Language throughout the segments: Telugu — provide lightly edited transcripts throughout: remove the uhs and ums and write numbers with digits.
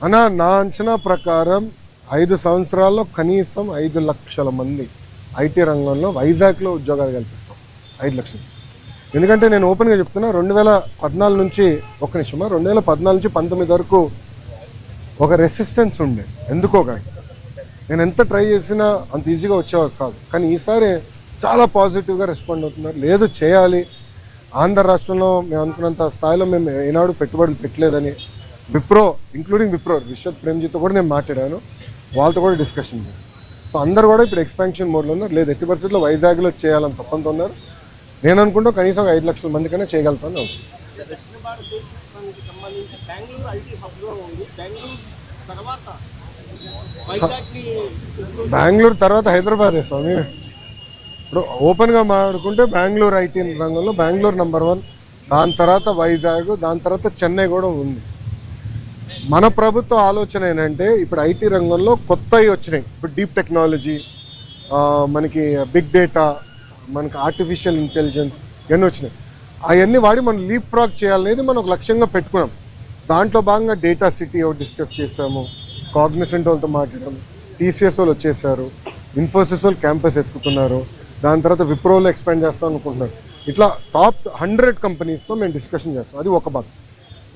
అన్నా నా అంచనా ప్రకారం 5 సంవత్సరాల్లో కనీసం 5 లక్షల మంది ఐటీ రంగంలో వైజాగ్లో ఉద్యోగాలు కల్పిస్తాం. 5 లక్షలు. ఎందుకంటే నేను ఓపెన్గా చెప్తున్నా, 2014 నుంచి 2014 నుంచి 19 వరకు ఒక రెసిస్టెన్స్ ఉండే. ఎందుకో కానీ నేను ఎంత ట్రై చేసినా అంత ఈజీగా వచ్చేవారు కాదు. కానీ ఈసారి చాలా పాజిటివ్గా రెస్పాండ్ అవుతున్నారు. లేదు చేయాలి, ఆంధ్ర రాష్ట్రంలో మేము అనుకున్నంత స్థాయిలో మేము ఏనాడు పెట్టుబడులు పెట్టలేదని విప్రో, ఇంక్లూడింగ్ విప్రో విశ్వత్ ప్రేమ్జీతో కూడా నేను మాట్లాడాను, వాళ్ళతో కూడా డిస్కషన్ చేశాను. సో అందరు కూడా ఇప్పుడు ఎక్స్పాన్షన్ మోడ్లో ఉన్నారు. లేదు ఎట్టి పరిస్థితుల్లో వైజాగ్లో చేయాలని తప్పంతో ఉన్నారు. నేను అనుకుంటా కనీసం 5 లక్షల మందికైనా చేయగలుగుతాను. బెంగళూరు తర్వాత హైదరాబాదే స్వామి. ఇప్పుడు ఓపెన్గా మాట్లాడుకుంటే బెంగళూరు ఐటీ రంగంలో బెంగళూరు నెంబర్ 1, దాని తర్వాత వైజాగ్, దాని తర్వాత చెన్నై కూడా ఉంది. మన ప్రభుత్వ ఆలోచన ఏంటంటే ఇప్పుడు ఐటీ రంగంలో కొత్తవి వచ్చినాయి. ఇప్పుడు డీప్ టెక్నాలజీ, మనకి బిగ్ డేటా, మనకి ఆర్టిఫిషియల్ ఇంటెలిజెన్స్ ఇవన్నీ వచ్చినాయి. అవన్నీ వాడి మనం లీప్ ఫ్రాగ్ చేయాలనేది మనం ఒక లక్ష్యంగా పెట్టుకున్నాం. దాంట్లో భాగంగా డేటా సిటీ ఒకటి డిస్కస్ చేసాము, కాగ్నిసెంట్ వాళ్ళతో మాట్లాడాము, టీసీఎస్ వాళ్ళు వచ్చేసారు, ఇన్ఫోసిస్ వాళ్ళు క్యాంపస్ ఎత్తుకుతున్నారు, దాని తర్వాత విప్రోలో ఎక్స్పాండ్ చేస్తాం అనుకుంటున్నారు. ఇట్లా టాప్ 100 కంపెనీస్తో మేము డిస్కషన్ చేస్తాం. అది ఒక భాగం.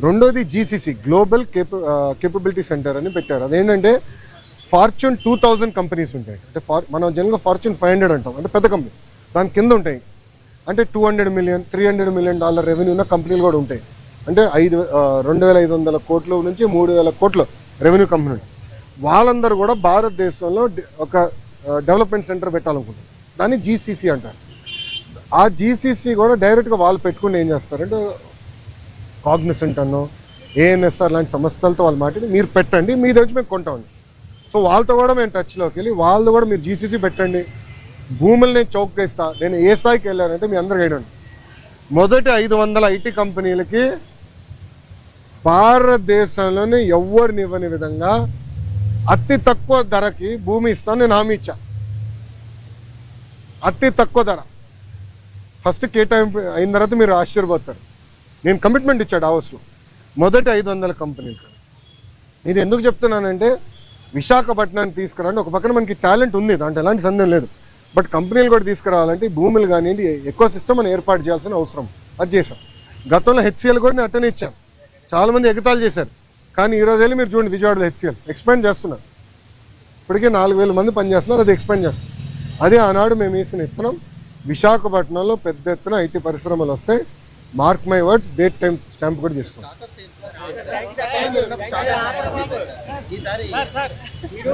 రెండోది జీసీసీ, గ్లోబల్ కేపబిలిటీ సెంటర్ అని పెట్టారు. అదేంటంటే ఫార్చ్యూన్ 2000 కంపెనీస్ ఉంటాయి. అంటే మనం జనరల్గా ఫార్చ్యూన్ 500 అంటాం, అంటే పెద్ద కంపెనీ. దాని కింద ఉంటాయి అంటే $200 మిలియన్, $300 మిలియన్ రెవెన్యూ ఉన్న కంపెనీలు కూడా ఉంటాయి. అంటే 2,500 కోట్ల నుంచి 3,000 కోట్ల రెవెన్యూ కంపెనీ. వాళ్ళందరూ కూడా భారతదేశంలో ఒక డెవలప్మెంట్ సెంటర్ పెట్టాలనుకుంటారు. దాన్ని జీసీసీ అంటారు. ఆ జీసీసీ కూడా డైరెక్ట్గా వాళ్ళు పెట్టుకుని ఏం చేస్తారంటే కాగ్నిసెంట్ అన్నో ఏఎన్ఎస్ఆర్ లాంటి సంస్థలతో వాళ్ళు మాట్లాడి మీరు పెట్టండి, మీ దగ్గర మేము కొంటామండి. సో వాళ్ళతో కూడా మేము టచ్లోకి వెళ్ళి వాళ్ళు కూడా మీరు జీసీసీ పెట్టండి, భూములు నేను చౌకగా ఇస్తా. నేను ఏ స్థాయికి వెళ్ళానంటే మీ అందరికీ అయినండి, మొదటి 500 ఐటీ కంపెనీలకి భారతదేశంలోనే ఎవరిని ఇవ్వని విధంగా అతి తక్కువ ధరకి భూమి ఇస్తాను నేను హామీ ఇచ్చా. అతి తక్కువ ధర ఫస్ట్ కేటాయింపు అయిన తర్వాత మీరు ఆశ్చర్యపోతారు. నేను కమిట్మెంట్ ఇచ్చా డావోస్లో మొదటి 500 కంపెనీలు. ఇది ఎందుకు చెప్తున్నానంటే విశాఖపట్నాన్ని తీసుకురండి. ఒక పక్కన మనకి టాలెంట్ ఉంది, దాంట్లో ఎలాంటి సందేహం లేదు. బట్ కంపెనీలు కూడా తీసుకురావాలంటే భూములు కానివ్వండి, ఎక్కువ సిస్టమ్ అని ఏర్పాటు చేయాల్సిన అవసరం. అది చేశాం. గతంలో హెచ్సిఎల్ కూడా నేను అట్టనే ఇచ్చాను. చాలామంది ఎగతాలు చేశారు. కానీ ఈరోజు వెళ్ళి మీరు చూడండి, విజయవాడలో హెచ్సిఎల్ ఎక్స్పాండ్ చేస్తున్నారు. ఇప్పటికే 4,000 మంది పనిచేస్తున్నారు, అది ఎక్స్పాండ్ చేస్తున్నారు. అదే ఆనాడు మేము వేసిన ఇస్తున్నాం. విశాఖపట్నంలో పెద్ద ఎత్తున ఐటీ పరిశ్రమలు వస్తాయి. Mark my words, date time stamp కూడా చేస్తాం.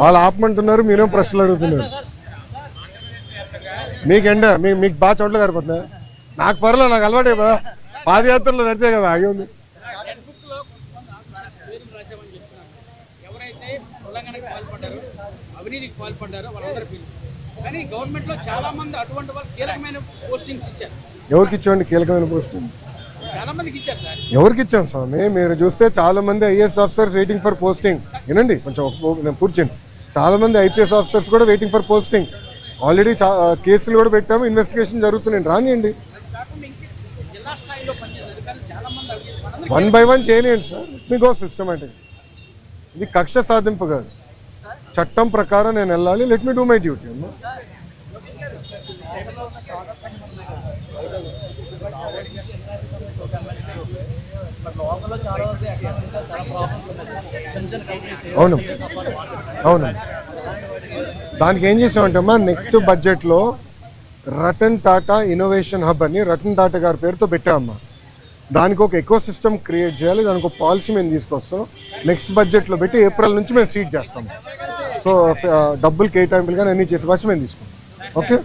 వాళ్ళు ఆపమంటున్నారు, మీరేం ప్రశ్నలు అడుగుతున్నారు. మీకు బాగా చోట్ల సరిపోతుందా? నాకు పర్లేదు, నాకు అలవాటే పాదయాత్రలో నడిచే కదా ఆగి ఉంది. ఎవరికి ఇచ్చామండి కీలకమైన పోస్టింగ్? ఎవరికి ఇచ్చాం స్వామి? మీరు చూస్తే చాలా మంది IAS officers waiting for posting. వినండి కొంచెం, నేను పూర్తి చేయండి. చాలా మంది ఐపీఎస్ ఆఫీసర్స్ కూడా వెయిటింగ్ ఫర్ పోస్టింగ్. ఆల్రెడీ కేసులు కూడా పెట్టాము, ఇన్వెస్టిగేషన్ జరుగుతున్నాయి. రానియండి, 1 by 1 చేయలేండి సార్. మీకు సిస్టమేటిక్. ఇది కక్ష సాధింపు కాదు, చట్టం ప్రకారం నేను వెళ్ళాలి. Let me do my duty అమ్మా. అవును అవును, దానికి ఏం చేసామంటే అమ్మా, నెక్స్ట్ బడ్జెట్లో రతన్ టాటా ఇన్నోవేషన్ హబ్ అని రతన్ టాటా గారి పేరుతో పెట్టామమ్మా. దానికి ఒక ఎకో సిస్టమ్ క్రియేట్ చేయాలి, దానికి ఒక పాలసీ మేము తీసుకొస్తాం. నెక్స్ట్ బడ్జెట్లో పెట్టి ఏప్రిల్ నుంచి మేము సీడ్ చేస్తాము. సో డబ్బులు కేటాయింపులు కానీ అన్నీ చేసి ఫస్ట్ మేము తీసుకుంటాం. ఓకే.